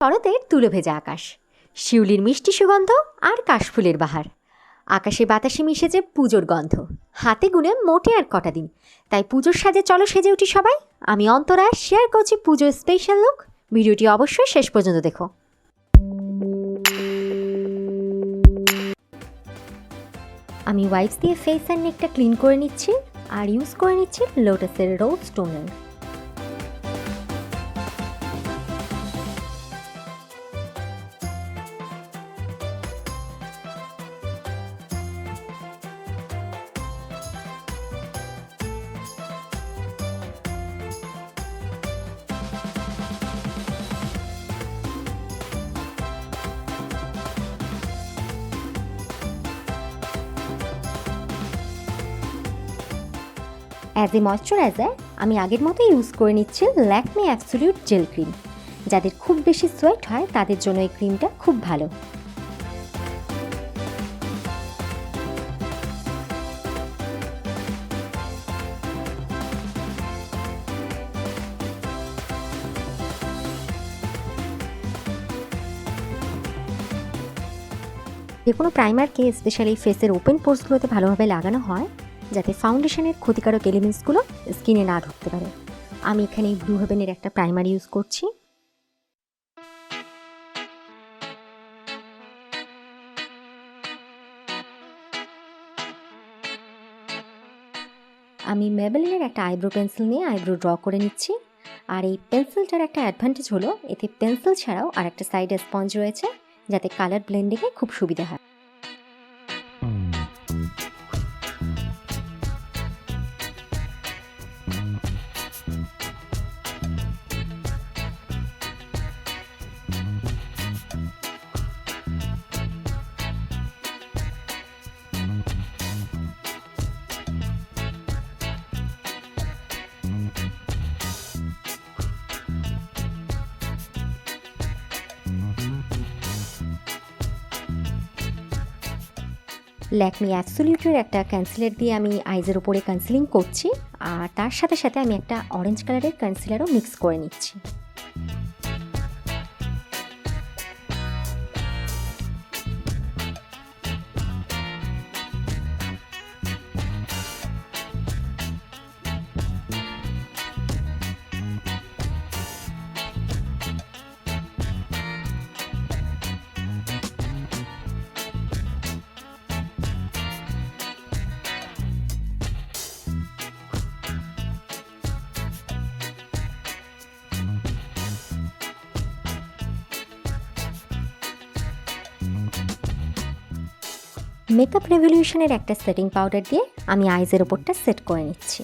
শরতের তুলো ভেজা আকাশ, শিউলির মিষ্টি সুগন্ধ আর কাশফুলের বাহার। আকাশে বাতাসে মিশেছে পুজোর গন্ধ। হাতে গুনে মোটে আর কটা দিন, তাই পুজোর সাজে চলো সেজে উঠি সবাই। আমি অন্তরা শেয়ার করছি পুজোর স্পেশাল লুক। ভিডিওটি অবশ্যই শেষ পর্যন্ত দেখো। আমি ওয়াইপস দিয়ে ফেস অ্যান্ড নেকটা ক্লিন করে নিচ্ছি আর ইউজ করে নিচ্ছি লোটাসের রোজ টোনার। অ্যাজ এ ময়শ্চারাইজার আমি আগের মতো ইউজ করে নিচ্ছি ল্যাকমে অ্যাবসোলিউট জেল ক্রিম। যাদের খুব বেশি সোয়েট হয় তাদের জন্য এই ক্রিমটা খুব ভালো। যে কোনো প্রাইমারকে স্পেশালি ফেসের ওপেন পোর্সগুলোতে ভালোভাবে লাগানো হয়, যাতে ফাউন্ডেশনের ক্ষতিকারক এলিমেন্টসগুলো স্কিনে না ঢুকতে পারে। আমি এখানে ব্লু হেভেনের একটা প্রাইমার ইউজ করছি। আমি মেবেলিনের একটা আইব্রো পেন্সিল নিয়ে আইব্রো ড্র করে নিচ্ছি। আর এই পেন্সিলটার একটা অ্যাডভান্টেজ হলো এতে পেন্সিল ছাড়াও আর একটা সাইডে স্পঞ্জ রয়েছে, যাতে কালার ব্লেন্ডিংয়ে খুব সুবিধা হয়। ল্যাকমি অ্যাবসোলিউটের একটা কনসিলার দিয়ে আমি আইজের উপরে কনসিলিং করছি, আর তার সাথে সাথে আমি একটা অরেঞ্জ কালারের কনসিলারও মিক্স করে নিচ্ছি। মেকআপ রেভলিউশনের একটা সেটিং পাউডার দিয়ে আমি আইজের ওপরটা সেট করে নিচ্ছি।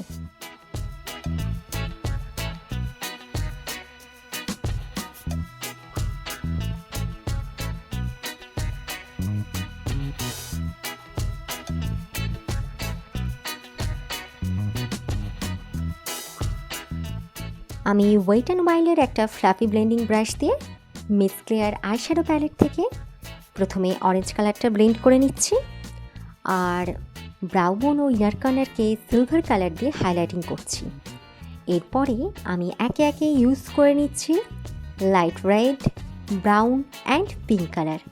আমি ওয়েট অ্যান্ড ওয়াইল্ডের একটা ফ্লাফি ব্লেন্ডিং ব্রাশ দিয়ে মিস ক্লেয়ার আইশ্যাডো প্যালেট থেকে প্রথমে অরেঞ্জ কালারটা ব্লেন্ড করে নিচ্ছি, আর ব্রাউন ও ইয়ার কর্নারকে সিলভার কালার দিয়ে হাইলাইটিং করছি। এরপরে আমি একে একে ইউজ করে নিচ্ছি light red, brown and pink colour.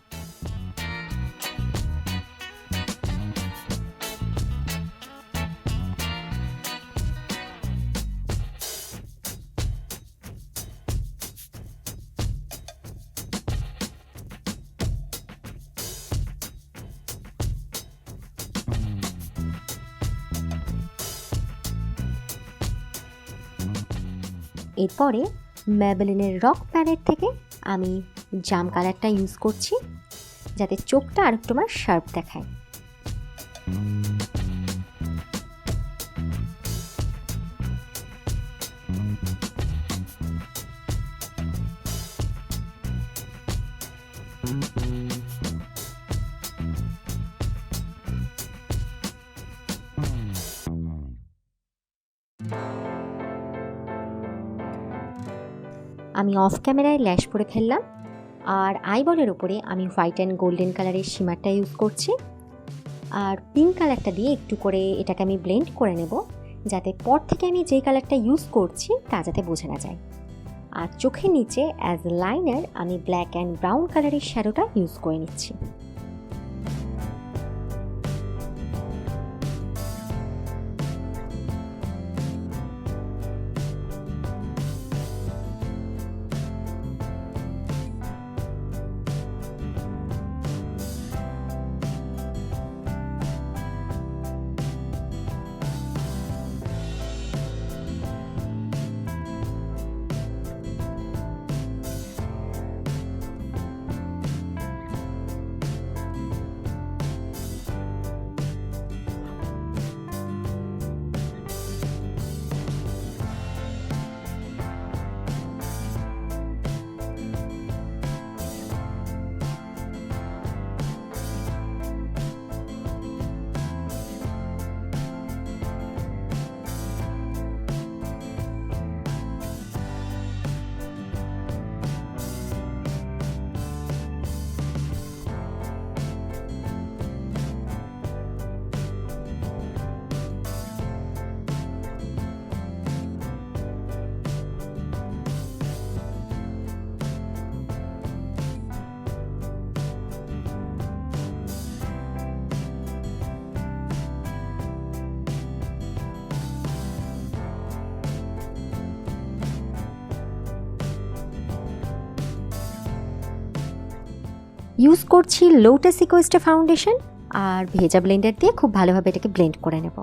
এরপরে মেবেলিনের রক প্যালেট থেকে আমি জাম কালারটা ইউজ করছি, যাতে চোখটা আরেকটু আমার শার্প দেখায়। আমি অফ ক্যামেরায় ল্যাশ পরে ফেললাম, আর আইবলের ওপরে আমি হোয়াইট অ্যান্ড গোল্ডেন কালারের শিমারটা ইউজ করছি। আর পিঙ্ক কালারটা দিয়ে একটু করে এটাকে আমি ব্লেন্ড করে নেব, যাতে পর থেকে আমি যেই কালারটা ইউজ করছি তা যাতে বোঝা না যায়। আর চোখের নিচে অ্যাজ লাইনার আমি ব্ল্যাক অ্যান্ড ব্রাউন কালারের শ্যাডোটা ইউজ করে নিচ্ছি। ইউজ করছি লোটাস ইকোস্টে ফাউন্ডেশন, আর ভেজা ব্লেন্ডার দিয়ে খুব ভালোভাবে এটাকে ব্লেন্ড করে নেব।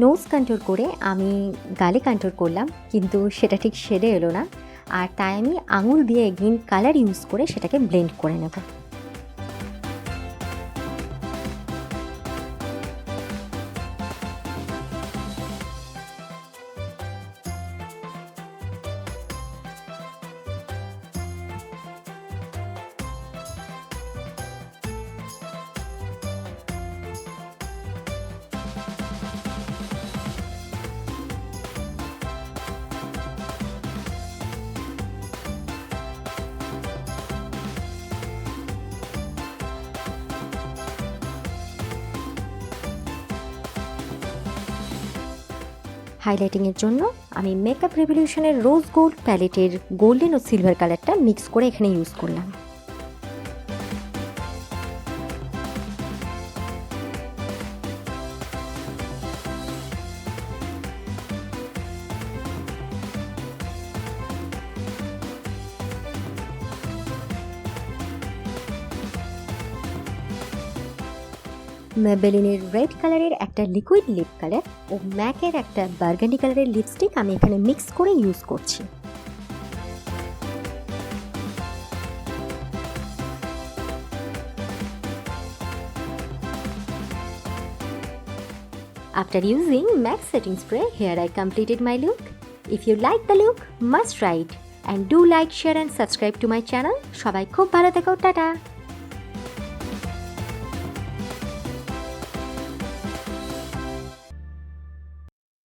নোজ কন্ট্রোল করে আমি গালে কন্ট্রোল করলাম, কিন্তু সেটা ঠিক শেডে এলো না, আর তাই আমি আঙুল দিয়ে গ্রিন কালার ইউজ করে সেটাকে ব্লেন্ড করে নেব। হাইলাইটিংয়ের জন্য আমি মেকআপ রেভলিউশনের রোজ গোল্ড প্যালেটের গোল্ডেন ও সিলভার কালারটা মিক্স করে এখানে ইউজ করলাম। মেবেলিনের রেড কালারের একটা লিকুইড লিপ কালার ও ম্যাকের একটা বার্গান্ডি কালারের লিপস্টিক আমি এখানে মিক্স করে ইউজ করছি। After using MAC setting spray, here I completed my look. If you like the look, must try it. And do like, share and subscribe to my channel. সবাই খুব ভালো থেকো, tata.